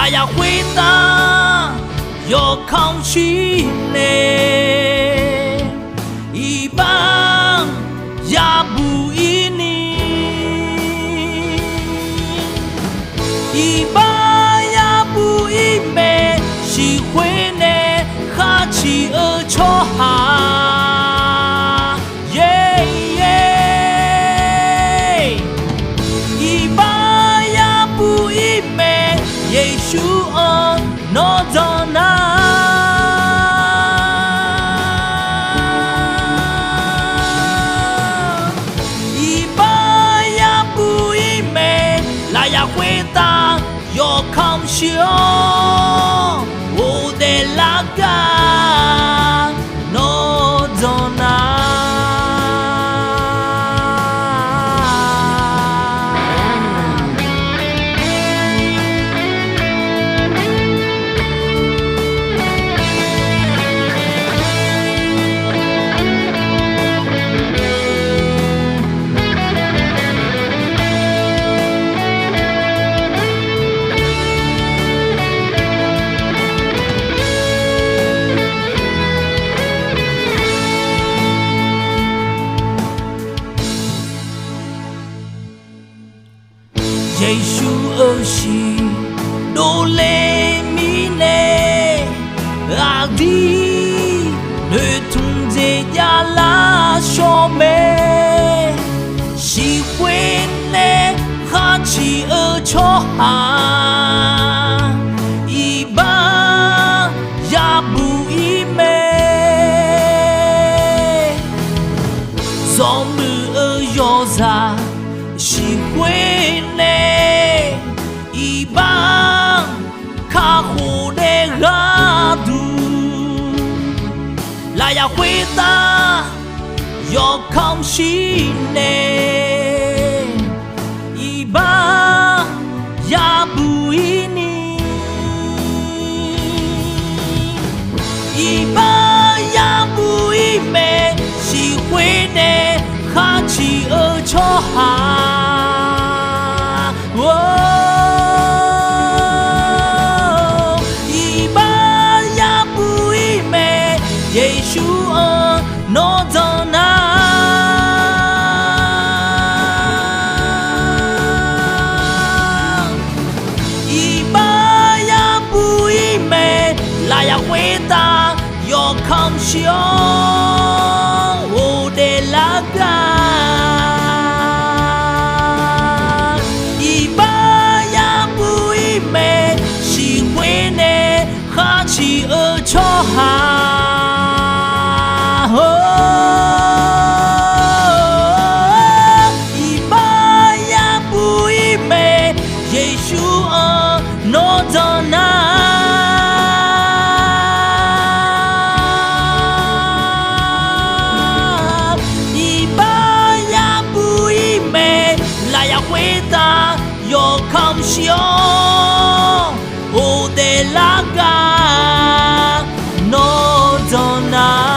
来呀回答，有空虚嘞，一般也不依你，一般也不依美，喜欢呢哈气而错哈，耶耶，一般也不依美，耶稣哦。诺走那，一般也不依美，来呀回答有空修，我的拉嘎诺走那。耶稣儿是罗雷米内阿迪，你同这呀拉小妹，喜欢呢哈气而错哈，一般也不依美，总是而有啥喜欢呢？一般卡胡的阿杜，来呀回答有空虚呢，一般也不依你，一般也不依美，喜欢呢哈气而错哈。耶稣哦，诺走那，一般也不依美，来呀回答有空修，我的拉嘎，一般也不依美，喜欢呢哈气而错哈。一般也不依美，耶稣哦，诺走那，一般也不依美，来呀回答有空修，我的拉嘎诺走那。